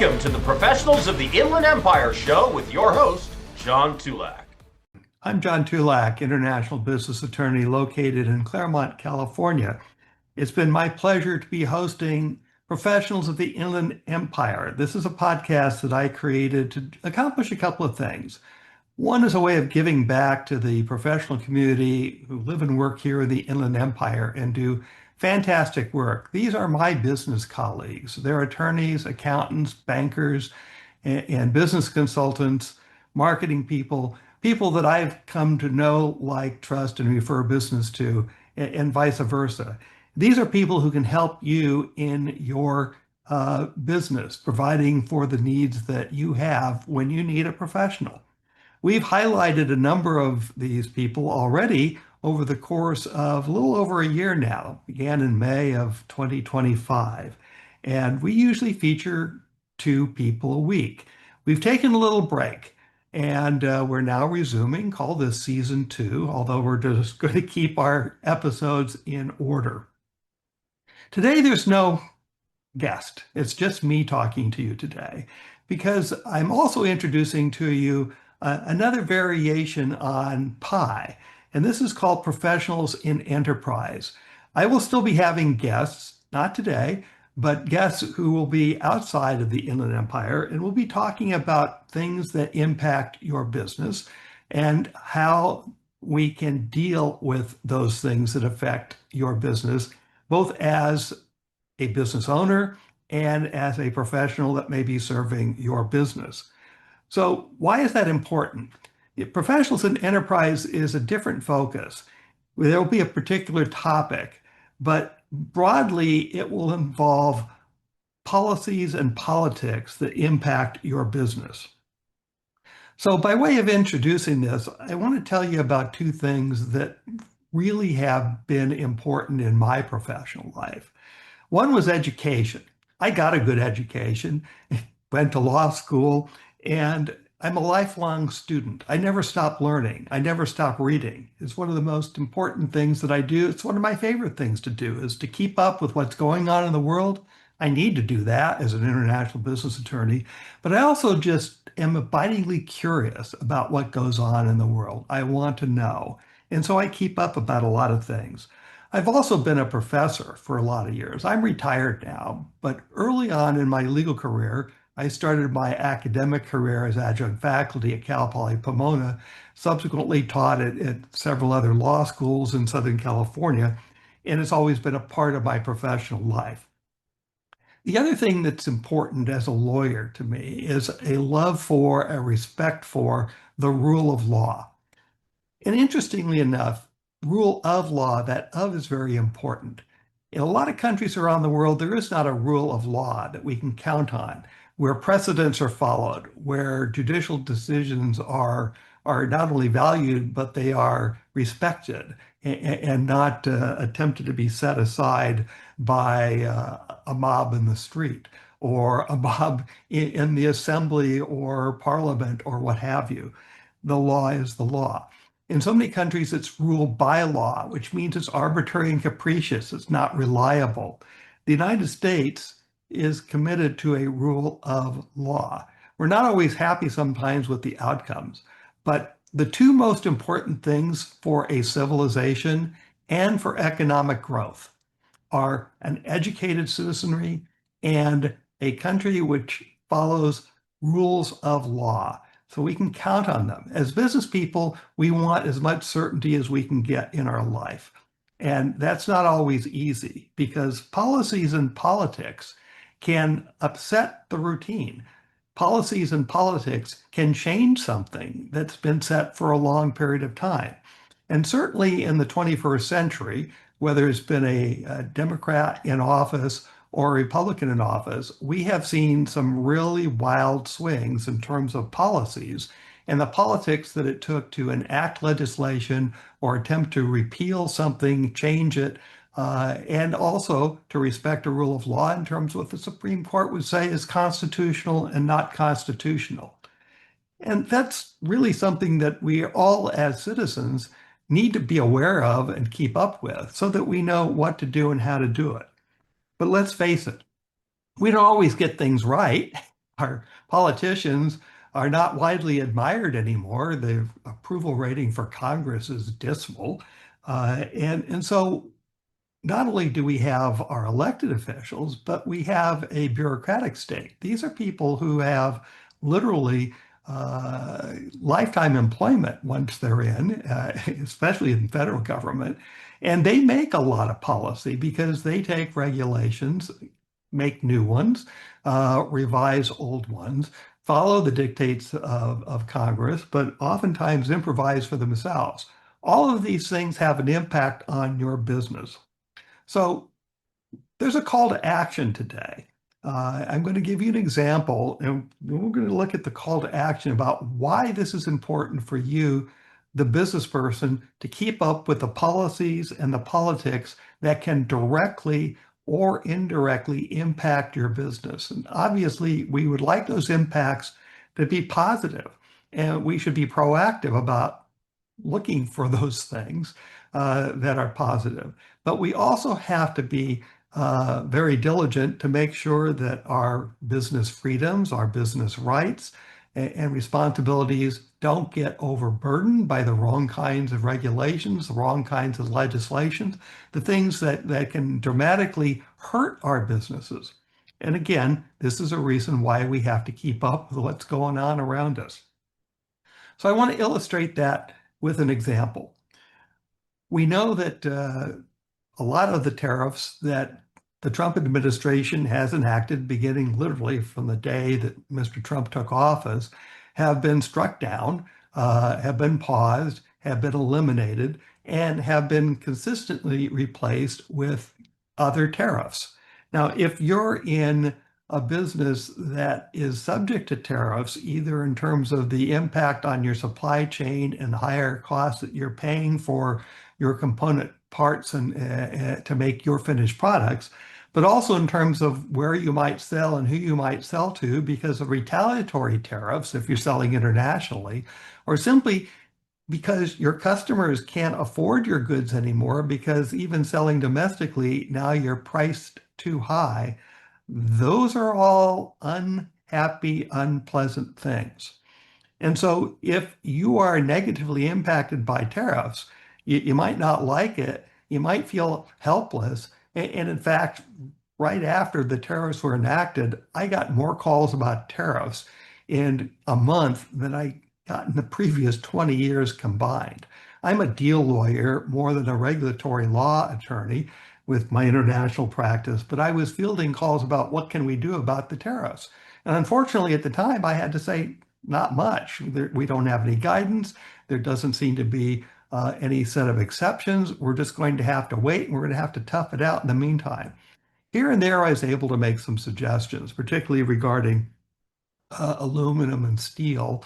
Welcome to the Professionals of the Inland Empire show with your host, John Tulac. I'm John Tulac, international business attorney located in Claremont, California. It's been my pleasure to be hosting Professionals of the Inland Empire. This is a podcast that I created to accomplish a couple of things. One is a way of giving back to the professional community who live and work here in the Inland Empire and do fantastic work. These are my business colleagues. They're attorneys, accountants, bankers, and business consultants, marketing people, people that I've come to know, like, trust, and refer business to, and vice versa. These are people who can help you in your business, providing for the needs that you have when you need a professional. We've highlighted a number of these people already over the course of a little over a year now. It began in May of 2025. And we usually feature 2 people a week. We've taken a little break and we're now resuming, call this season 2, although we're just going to keep our episodes in order. Today, there's no guest. It's just me talking to you today because I'm also introducing to you another variation on PI, and this is called Professionals in Enterprise. I will still be having guests, not today, but guests who will be outside of the Inland Empire, and we'll be talking about things that impact your business and how we can deal with those things that affect your business, both as a business owner and as a professional that may be serving your business. So why is that important? Professionals in enterprise is a different focus. There will be a particular topic, but broadly, it will involve policies and politics that impact your business. So by way of introducing this, I want to tell you about 2 things that really have been important in my professional life. One was education. I got a good education, went to law school, and I'm a lifelong student. I never stop learning. I never stop reading. It's one of the most important things that I do. It's one of my favorite things to do, is to keep up with what's going on in the world. I need to do that as an international business attorney, but I also just am abidingly curious about what goes on in the world. I want to know. And so I keep up about a lot of things. I've also been a professor for a lot of years. I'm retired now, but early on in my legal career, I started my academic career as adjunct faculty at Cal Poly Pomona, subsequently taught at several other law schools in Southern California, and it's always been a part of my professional life. The other thing that's important as a lawyer to me is a love for, a respect for the rule of law. And interestingly enough, rule of law, that of is very important. In a lot of countries around the world, there is not a rule of law that we can count on, where precedents are followed, where judicial decisions are not only valued, but they are respected and not attempted to be set aside by a mob in the street or a mob in the assembly or parliament or what have you. The law is the law. In so many countries, it's ruled by law, which means it's arbitrary and capricious. It's not reliable. The United States is committed to a rule of law. We're not always happy sometimes with the outcomes, but the 2 most important things for a civilization and for economic growth are an educated citizenry and a country which follows rules of law. So we can count on them. As business people, we want as much certainty as we can get in our life. And that's not always easy because policies and politics can upset the routine. Policies and politics can change something that's been set for a long period of time. And certainly in the 21st century, whether it's been a Democrat in office or a Republican in office, we have seen some really wild swings in terms of policies and the politics that it took to enact legislation or attempt to repeal something, change it, and also to respect a rule of law in terms of what the Supreme Court would say is constitutional and not constitutional. And that's really something that we all as citizens need to be aware of and keep up with so that we know what to do and how to do it. But let's face it, we don't always get things right. Our politicians are not widely admired anymore. The approval rating for Congress is dismal. And so not only do we have our elected officials, but we have a bureaucratic state. These are people who have literally lifetime employment once they're in, especially in federal government. And they make a lot of policy because they take regulations, make new ones, revise old ones, follow the dictates of Congress, but oftentimes improvise for themselves. All of these things have an impact on your business. So there's a call to action today. I'm going to give you an example, and we're going to look at the call to action about why this is important for you, the business person, to keep up with the policies and the politics that can directly or indirectly impact your business. And obviously, we would like those impacts to be positive, and we should be proactive about looking for those things that are positive. But we also have to be very diligent to make sure that our business freedoms, our business rights, and responsibilities don't get overburdened by the wrong kinds of regulations, the wrong kinds of legislation, the things that can dramatically hurt our businesses. And again, this is a reason why we have to keep up with what's going on around us. So I want to illustrate that with an example. We know that a lot of the tariffs that the Trump administration has enacted, beginning literally from the day that Mr. Trump took office, have been struck down, have been paused, have been eliminated, and have been consistently replaced with other tariffs. Now, if you're in a business that is subject to tariffs, either in terms of the impact on your supply chain and higher costs that you're paying for your component parts and to make your finished products, but also in terms of where you might sell and who you might sell to because of retaliatory tariffs if you're selling internationally, or simply because your customers can't afford your goods anymore because even selling domestically, now you're priced too high. Those are all unhappy, unpleasant things. And so if you are negatively impacted by tariffs, you might not like it. You might feel helpless. And in fact, right after the tariffs were enacted, I got more calls about tariffs in a month than I got in the previous 20 years combined. I'm a deal lawyer more than a regulatory law attorney with my international practice, but I was fielding calls about what can we do about the tariffs. And unfortunately, at the time, I had to say, not much. We don't have any guidance. There doesn't seem to be any set of exceptions. We're just going to have to wait, and we're going to have to tough it out in the meantime. Here and there, I was able to make some suggestions, particularly regarding aluminum and steel,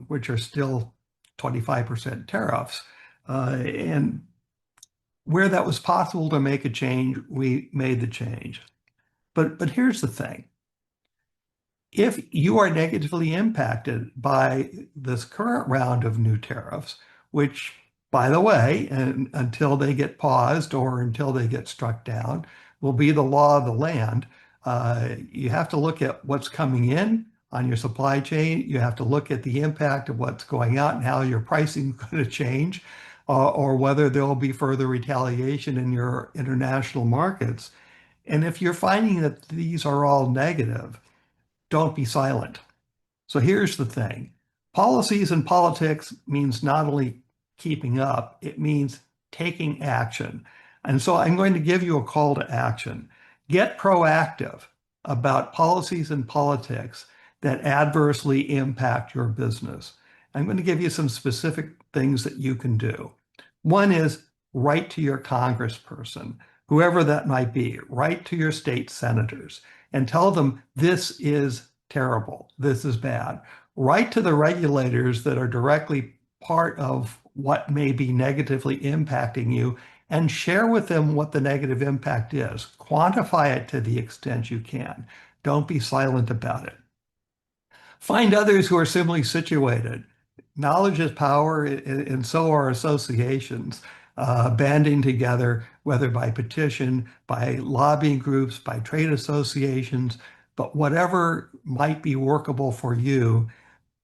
which are still 25% tariffs. And where that was possible to make a change, we made the change. But here's the thing. If you are negatively impacted by this current round of new tariffs, which, by the way, and until they get paused or until they get struck down, will be the law of the land, you have to look at what's coming in on your supply chain. You have to look at the impact of what's going out and how your pricing is going to change, or whether there will be further retaliation in your international markets. And if you're finding that these are all negative, don't be silent. So here's the thing. Policies and politics means not only keeping up, it means taking action. And so I'm going to give you a call to action. Get proactive about policies and politics that adversely impact your business. I'm going to give you some specific things that you can do. One is write to your congressperson, whoever that might be. Write to your state senators and tell them this is terrible, this is bad. Write to the regulators that are directly part of what may be negatively impacting you and share with them what the negative impact is. Quantify it to the extent you can. Don't be silent about it. Find others who are similarly situated. Knowledge is power, and so are associations, banding together, whether by petition, by lobbying groups, by trade associations. But whatever might be workable for you,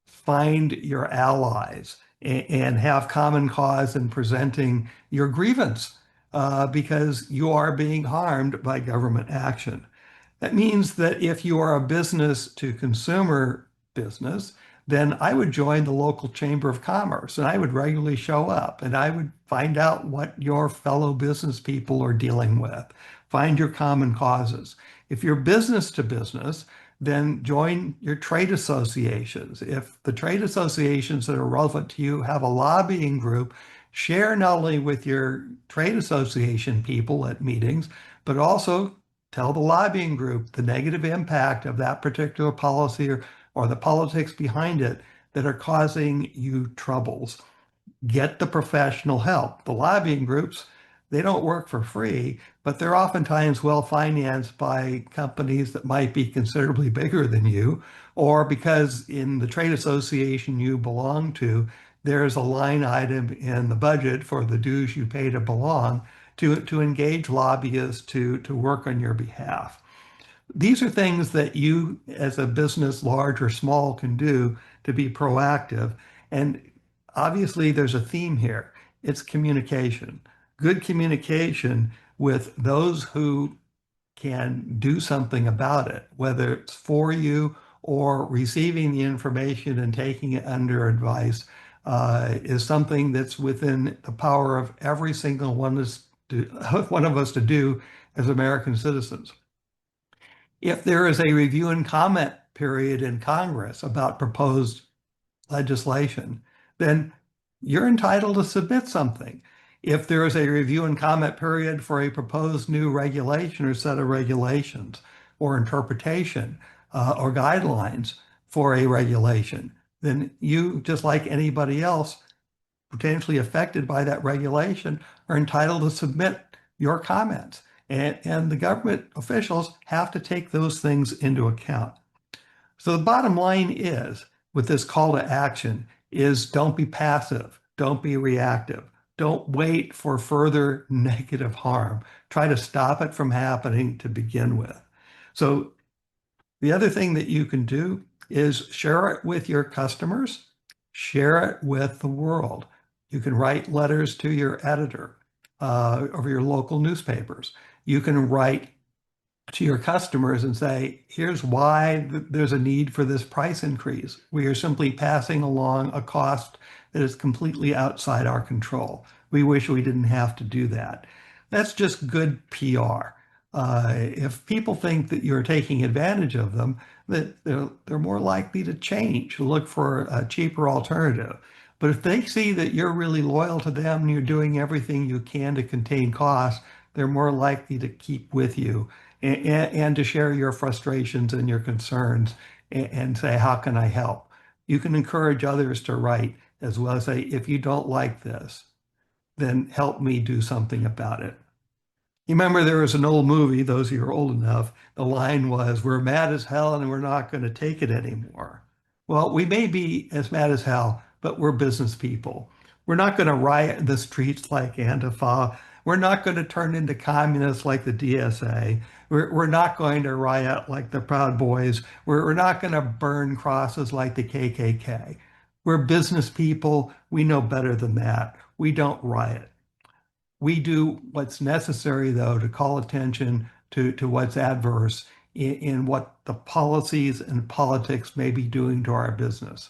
find your allies and have common cause in presenting your grievance because you are being harmed by government action. That means that if you are a business to consumer business, then I would join the local chamber of commerce and I would regularly show up and I would find out what your fellow business people are dealing with. Find your common causes. If you're business to business, then join your trade associations. If the trade associations that are relevant to you have a lobbying group, share not only with your trade association people at meetings, but also tell the lobbying group the negative impact of that particular policy or the politics behind it that are causing you troubles. Get the professional help. The lobbying groups, they don't work for free, but they're oftentimes well financed by companies that might be considerably bigger than you, or because in the trade association you belong to, there's a line item in the budget for the dues you pay to belong to engage lobbyists to work on your behalf. These are things that you as a business, large or small, can do to be proactive. And obviously there's a theme here. It's communication. Good communication with those who can do something about it, whether it's for you or receiving the information and taking it under advice, is something that's within the power of every single one of us to do as American citizens. If there is a review and comment period in Congress about proposed legislation, then you're entitled to submit something. If there is a review and comment period for a proposed new regulation or set of regulations or interpretation or guidelines for a regulation, then you, just like anybody else potentially affected by that regulation, are entitled to submit your comments. And the government officials have to take those things into account. So the bottom line is, with this call to action, is don't be passive, don't be reactive, don't wait for further negative harm. Try to stop it from happening to begin with. So the other thing that you can do is share it with your customers, share it with the world. You can write letters to your editor of your local newspapers. You can write to your customers and say, here's why there's a need for this price increase. We are simply passing along a cost that is completely outside our control. We wish we didn't have to do that. That's just good PR. If people think that you're taking advantage of them, that they're more likely to change, look for a cheaper alternative. But if they see that you're really loyal to them and you're doing everything you can to contain costs, they're more likely to keep with you and to share your frustrations and your concerns and say, how can I help? You can encourage others to write as well as say, if you don't like this, then help me do something about it. You remember there was an old movie, those of you who are old enough, the line was, we're mad as hell and we're not going to take it anymore. Well, we may be as mad as hell, but we're business people. We're not going to riot in the streets like Antifa. We're not going to turn into communists like the DSA. We're not going to riot like the Proud Boys. We're not going to burn crosses like the KKK. We're business people. We know better than that. We don't riot. We do what's necessary, though, to call attention to what's adverse in what the policies and politics may be doing to our business.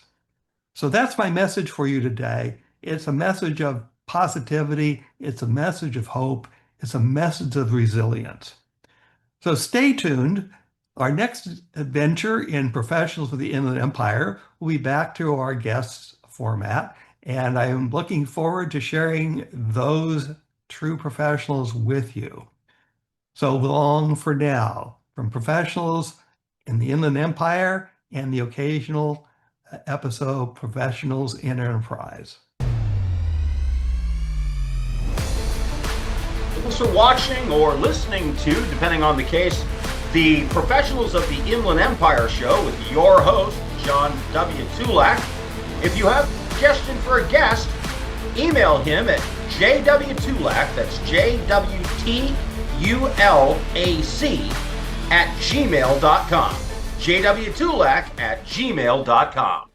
So that's my message for you today. It's a message of positivity. It's a message of hope. It's a message of resilience. So stay tuned. Our next adventure in Professionals of the Inland Empire will be back to our guests format. And I am looking forward to sharing those true professionals with you. So long for now, from Professionals in the Inland Empire and the occasional episode Professionals in Enterprise. Thanks for watching or listening to, depending on the case, the Professionals of the Inland Empire show with your host, John W. Tulac. If you have a suggestion for a guest, email him at jwtulac, that's JWTULAC, @gmail.com. jwtulac@gmail.com.